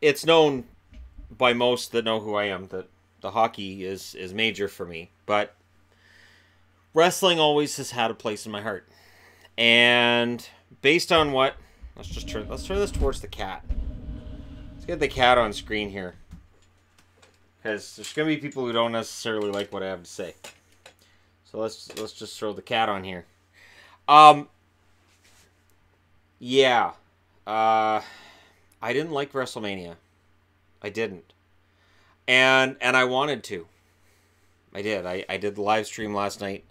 it's known by most that know who I am that the hockey is major for me, but wrestling always has had a place in my heart. And based on what, let's turn this towards the cat. Let's get the cat on screen here, because there's gonna be people who don't necessarily like what I have to say. So let's just throw the cat on here. Yeah. I didn't like WrestleMania. I didn't. And I wanted to. I did. I did the live stream last night.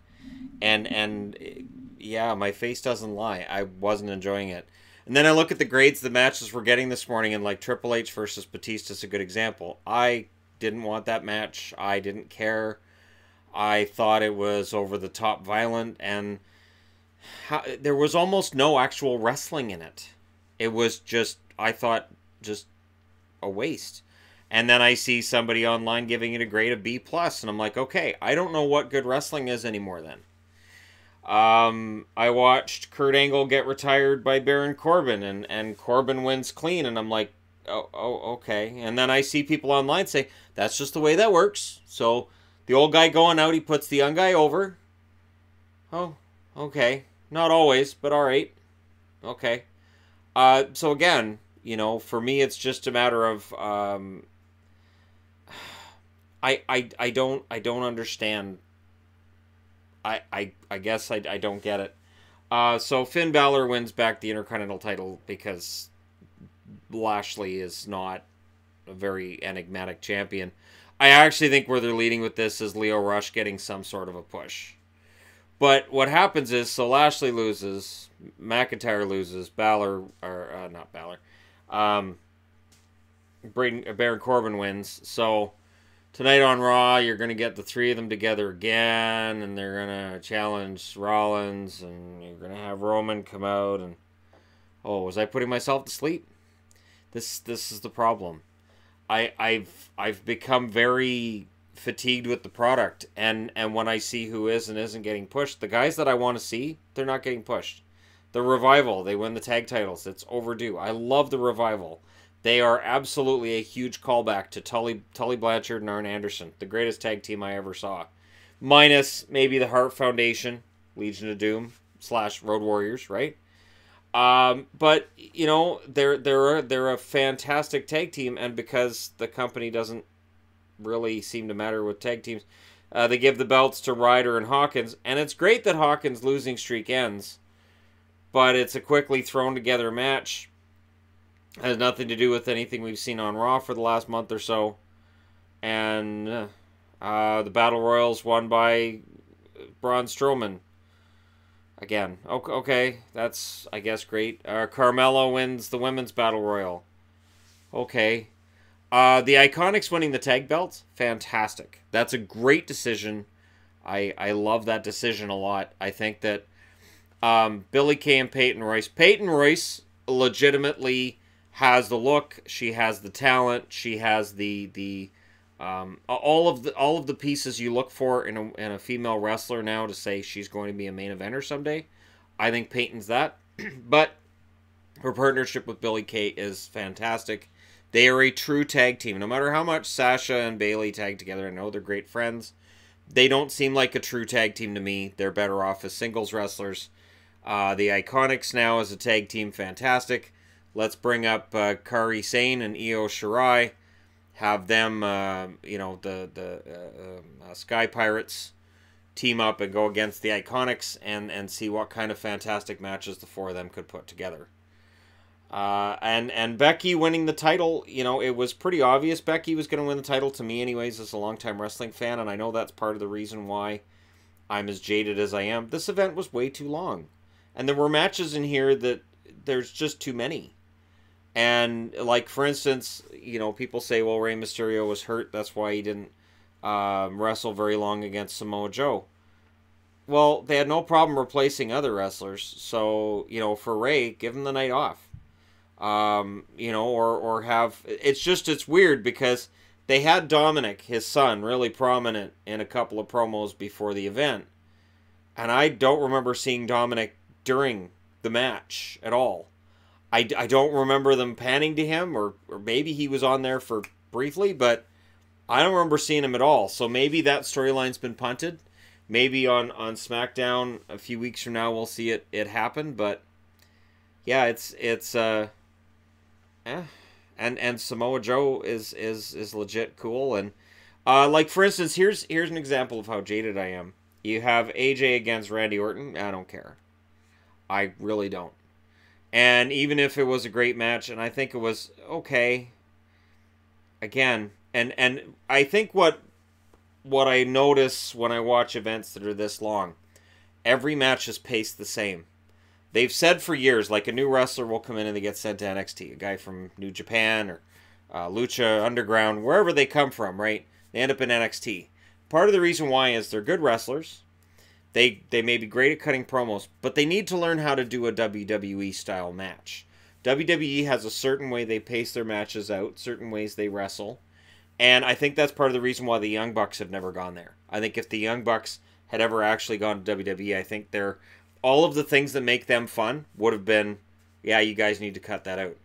And yeah, my face doesn't lie. I wasn't enjoying it. And then I look at the grades the matches we're getting this morning, and like Triple H versus Batista is a good example. I didn't want that match. I didn't care. I thought it was over the top violent, and there was almost no actual wrestling in it. It was just, I thought, just a waste. And then I see somebody online giving it a grade of B+, and I'm like, okay, I don't know what good wrestling is anymore then. I watched Kurt Angle get retired by Baron Corbin, and Corbin wins clean, and I'm like, oh, okay. And then I see people online say, that's just the way that works. So the old guy going out, he puts the young guy over. Oh, okay. Not always, but all right. Okay. So again, you know, for me, it's just a matter of, I don't understand. I guess I don't get it. So Finn Balor wins back the Intercontinental title because Lashley is not a very enigmatic champion. I actually think where they're leading with this is Lio Rush getting some sort of a push. But what happens is, so Lashley loses, McIntyre loses, Balor, or not Balor, Baron Corbin wins. So tonight on Raw, you're going to get the three of them together again, and they're going to challenge Rollins, and you're going to have Roman come out, and oh, was I putting myself to sleep? This is the problem. I've become very fatigued with the product, and when I see who is and isn't getting pushed, the guys that I want to see, they're not getting pushed. The Revival, they win the tag titles. It's overdue. I love the Revival. They are absolutely a huge callback to Tully Blanchard and Arn Anderson, the greatest tag team I ever saw. Minus maybe the Hart Foundation, Legion of Doom / Road Warriors, right? But you know, they're a fantastic tag team, and because the company doesn't really seem to matter with tag teams, they give the belts to Ryder and Hawkins, and it's great that Hawkins' losing streak ends, but it's a quickly thrown together match. It has nothing to do with anything we've seen on Raw for the last month or so, and the Battle Royals won by Braun Strowman. Again, okay, that's, I guess, great. Carmella wins the Women's Battle Royal. Okay. The Iconics winning the tag belts, fantastic. That's a great decision. I love that decision a lot. I think that Billie Kay and Peyton Royce legitimately has the look. She has the talent. She has the all of the pieces you look for in a female wrestler now to say she's going to be a main eventer someday. I think Peyton's that. But her partnership with Billie Kay is fantastic. They are a true tag team. No matter how much Sasha and Bayley tag together, I know they're great friends. They don't seem like a true tag team to me. They're better off as singles wrestlers. The Iconics now as a tag team, fantastic. Let's bring up Kairi Sane and Io Shirai. Have them, you know, the Sky Pirates team up and go against the Iconics and see what kind of fantastic matches the four of them could put together. And Becky winning the title, you know, it was pretty obvious Becky was going to win the title to me anyways as a longtime wrestling fan, and I know that's part of the reason why I'm as jaded as I am. This event was way too long. And there were matches in here that there's just too many. And, like, for instance, you know, people say, well, Rey Mysterio was hurt, that's why he didn't wrestle very long against Samoa Joe. Well, they had no problem replacing other wrestlers, so, you know, for Rey, give him the night off. You know, or have... It's weird because they had Dominic, his son, really prominent in a couple of promos before the event. And I don't remember seeing Dominic during the match at all. I don't remember them panning to him, or maybe he was on there for briefly, but I don't remember seeing him at all. So maybe that storyline's been punted. Maybe on SmackDown a few weeks from now we'll see it happen. But yeah, it's and Samoa Joe is legit cool. And like for instance, here's an example of how jaded I am. You have AJ against Randy Orton. I don't care. I really don't. And even if it was a great match, and I think it was okay, again, and I think what I notice when I watch events that are this long, every match is paced the same. They've said for years, like a new wrestler will come in and they get sent to NXT, a guy from New Japan or Lucha Underground, wherever they come from, right? They end up in NXT. Part of the reason why is they're good wrestlers. They may be great at cutting promos, but they need to learn how to do a WWE style match. WWE has a certain way they pace their matches out, certain ways they wrestle, and I think that's part of the reason why the Young Bucks have never gone there. I think if the Young Bucks had ever actually gone to WWE, I think all of the things that make them fun would have been, yeah, you guys need to cut that out.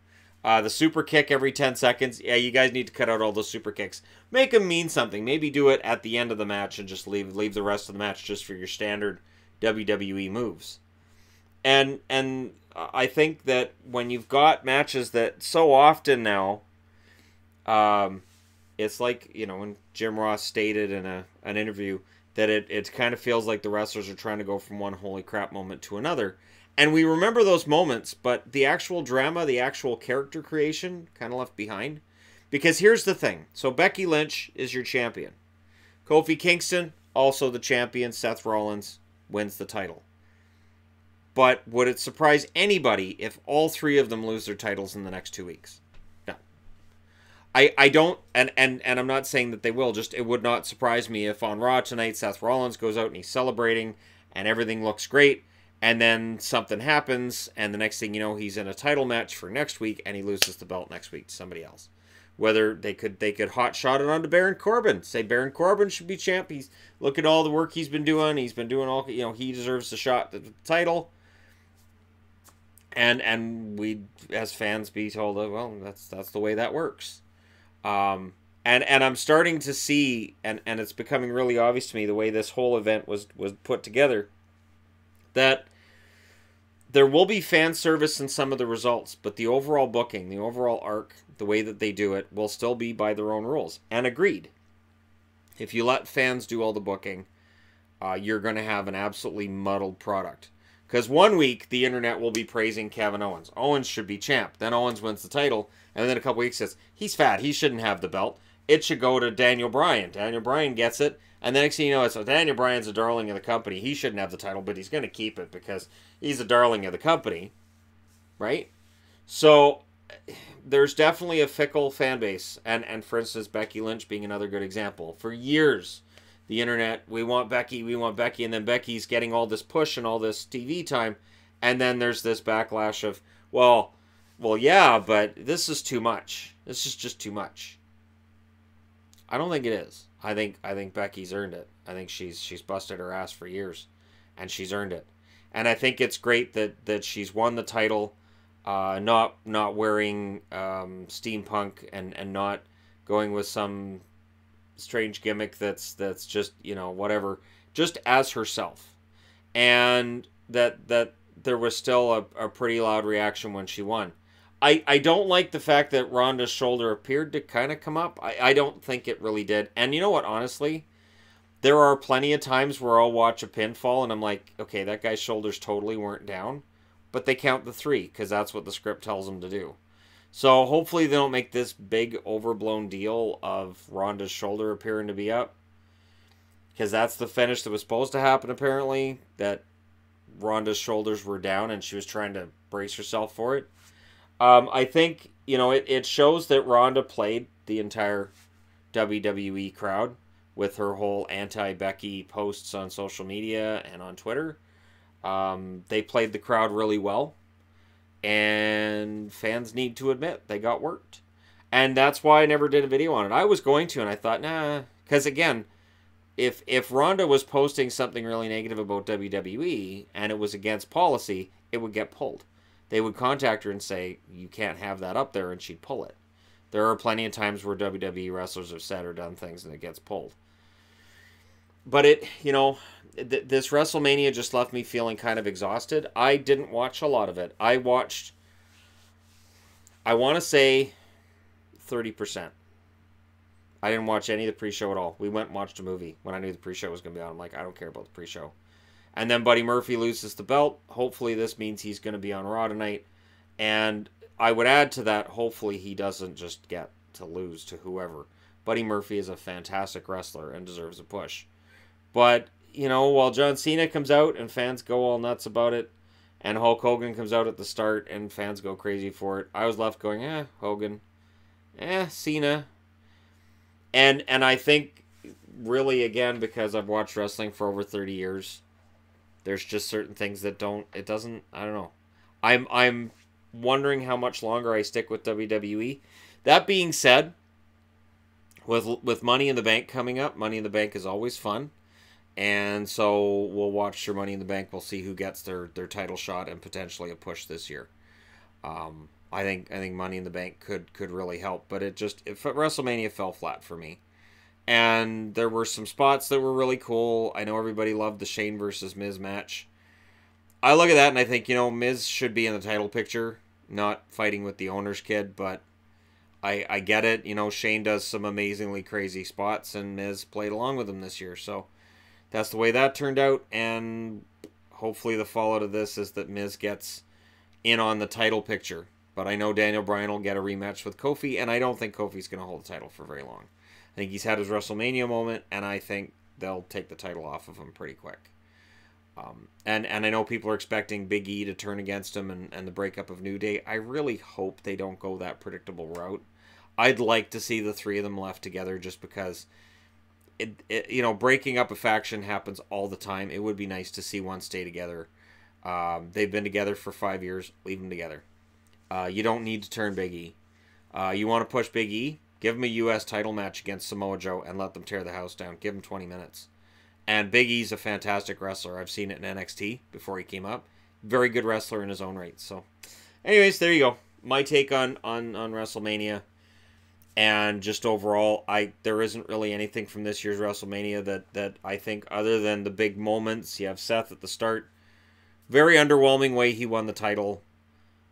The super kick every 10 seconds, yeah, you guys need to cut out all those super kicks. Make them mean something. Maybe do it at the end of the match and just leave the rest of the match just for your standard WWE moves. And I think that when you've got matches that so often now, it's like, when Jim Ross stated in an interview that it kind of feels like the wrestlers are trying to go from one holy crap moment to another. And we remember those moments, but the actual drama, the actual character creation, kind of left behind. Because here's the thing. So Becky Lynch is your champion. Kofi Kingston, also the champion. Seth Rollins wins the title. But would it surprise anybody if all three of them lose their titles in the next 2 weeks? No. I don't, and I'm not saying that they will, just it would not surprise me if on Raw tonight Seth Rollins goes out and he's celebrating and everything looks great. And then something happens, and the next thing you know, he's in a title match for next week, and he loses the belt next week to somebody else. Whether they could hot shot it onto Baron Corbin, say Baron Corbin should be champ. He's look at all the work he's been doing. He's been doing all, he deserves the shot at the title. And we as fans be told, well, that's the way that works. And I'm starting to see, and it's becoming really obvious to me the way this whole event was put together, that there will be fan service in some of the results, but the overall booking, the overall arc, the way that they do it, will still be by their own rules. And agreed. If you let fans do all the booking, you're going to have an absolutely muddled product. Because 1 week, the internet will be praising Kevin Owens. Owens should be champ. Then Owens wins the title. And then a couple weeks says, he's fat. He shouldn't have the belt. It should go to Daniel Bryan. Daniel Bryan gets it. And the next thing you know, it's Daniel Bryan's a darling of the company. He shouldn't have the title, but he's going to keep it because he's a darling of the company. Right? So there's definitely a fickle fan base. And for instance, Becky Lynch being another good example. For years, the internet, we want Becky. And then Becky's getting all this push and all this TV time. And then there's this backlash of, well, yeah, but this is too much. This is just too much. I don't think it is. I think Becky's earned it. I think she's busted her ass for years, and she's earned it. And I think it's great that she's won the title, not wearing steampunk and not going with some strange gimmick that's just whatever, just as herself. And that there was still a pretty loud reaction when she won. I don't like the fact that Ronda's shoulder appeared to kind of come up. I don't think it really did. And you know what, honestly? There are plenty of times where I'll watch a pinfall and I'm like, okay, that guy's shoulders totally weren't down. But they count the 3 because that's what the script tells them to do. So hopefully they don't make this big overblown deal of Ronda's shoulder appearing to be up. Because that's the finish that was supposed to happen apparently. That Ronda's shoulders were down and she was trying to brace herself for it. I think, it shows that Ronda played the entire WWE crowd with her whole anti-Becky posts on social media and on Twitter. They played the crowd really well. And fans need to admit they got worked. And that's why I never did a video on it. I was going to, and I thought, nah. Because again, if Ronda was posting something really negative about WWE and it was against policy, it would get pulled. they would contact her and say, you can't have that up there, and she'd pull it. There are plenty of times where WWE wrestlers have said or done things and it gets pulled. But this WrestleMania just left me feeling kind of exhausted. I didn't watch a lot of it. I watched, I want to say 30%. I didn't watch any of the pre-show at all. We went and watched a movie when I knew the pre-show was going to be on. I'm like, I don't care about the pre-show. And then Buddy Murphy loses the belt. Hopefully this means he's going to be on Raw tonight. And I would add to that, hopefully he doesn't just get to lose to whoever. Buddy Murphy is a fantastic wrestler and deserves a push. But, while John Cena comes out and fans go all nuts about it, and Hulk Hogan comes out at the start and fans go crazy for it, I was left going, Hogan, Cena. And I think, really, again, because I've watched wrestling for over 30 years, there's just certain things that I don't know. I'm wondering how much longer I stick with WWE. That being said, with Money in the Bank coming up, Money in the Bank is always fun. And so we'll watch your Money in the Bank. We'll see who gets their title shot and potentially a push this year. I think Money in the Bank could really help, but WrestleMania fell flat for me. And there were some spots that were really cool. I know everybody loved the Shane versus Miz match. I look at that and I think, Miz should be in the title picture, not fighting with the owner's kid, but I get it. Shane does some amazingly crazy spots, and Miz played along with him this year, so that's the way that turned out, and hopefully the fallout of this is that Miz gets in on the title picture. But I know Daniel Bryan will get a rematch with Kofi, and I don't think Kofi's going to hold the title for very long. I think he's had his WrestleMania moment, and I think they'll take the title off of him pretty quick. And I know people are expecting Big E to turn against him and the breakup of New Day. I really hope they don't go that predictable route. I'd like to see the three of them left together just because breaking up a faction happens all the time. It would be nice to see one stay together. They've been together for 5 years. Leave them together. You don't need to turn Big E. You want to push Big E? Give him a U.S. title match against Samoa Joe and let them tear the house down. Give him 20 minutes. And Big E's a fantastic wrestler. I've seen it in NXT before he came up. Very good wrestler in his own right. So, anyways, there you go. My take on WrestleMania. And just overall, there isn't really anything from this year's WrestleMania that I think, other than the big moments. You have Seth at the start. Very underwhelming way he won the title.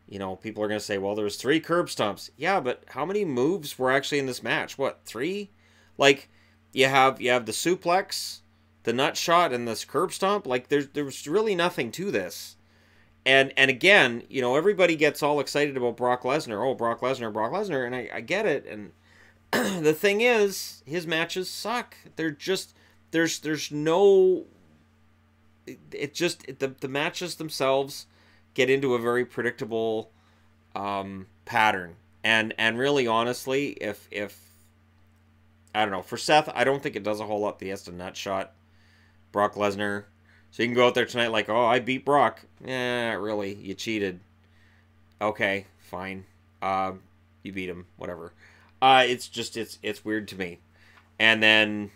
People are going to say, well, there was 3 curb stomps. Yeah, but how many moves were actually in this match? What, 3? Like, you have the suplex, the nut shot, and this curb stomp. Like, there's really nothing to this. And again, everybody gets all excited about Brock Lesnar. Oh, Brock Lesnar, and I get it. And the thing is, his matches suck. They're just, there's no, the matches themselves get into a very predictable pattern. And really, honestly, if I don't know, for Seth, I don't think it does a whole lot that he has to nut shot Brock Lesnar. So you can go out there tonight like, oh, I beat Brock. Really, you cheated. Okay, fine. You beat him, whatever. It's weird to me. And then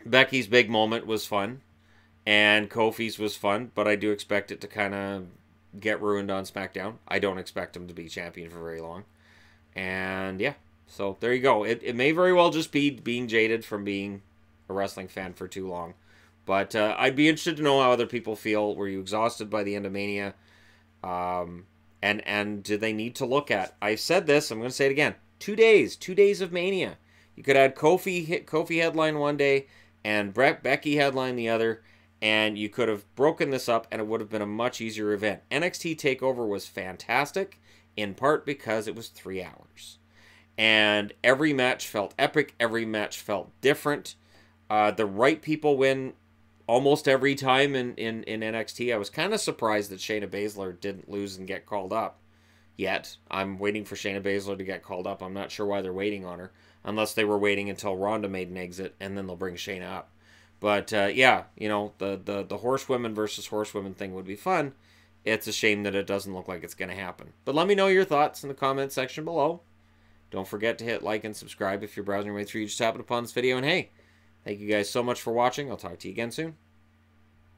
Becky's big moment was fun. And Kofi's was fun, but I do expect it to kind of get ruined on SmackDown. I don't expect him to be champion for very long. And yeah, so there you go. It may very well just be being jaded from being a wrestling fan for too long. But I'd be interested to know how other people feel. Were you exhausted by the end of Mania? And do they need to look at? I've said this, I'm going to say it again. 2 days. 2 days of Mania. You could add Kofi headline one day and Becky headline the other. And you could have broken this up and it would have been a much easier event. NXT TakeOver was fantastic, in part because it was 3 hours. And every match felt epic. Every match felt different. The right people win almost every time in NXT. I was kind of surprised that Shayna Baszler didn't lose and get called up yet. I'm waiting for Shayna Baszler to get called up. I'm not sure why they're waiting on her. Unless they were waiting until Ronda made an exit and then they'll bring Shayna up. But, yeah, the horsewomen versus horsewomen thing would be fun. It's a shame that it doesn't look like it's going to happen. But let me know your thoughts in the comment section below. Don't forget to hit like and subscribe if you're browsing your way through. You just happened upon this video. And hey, thank you guys so much for watching. I'll talk to you again soon.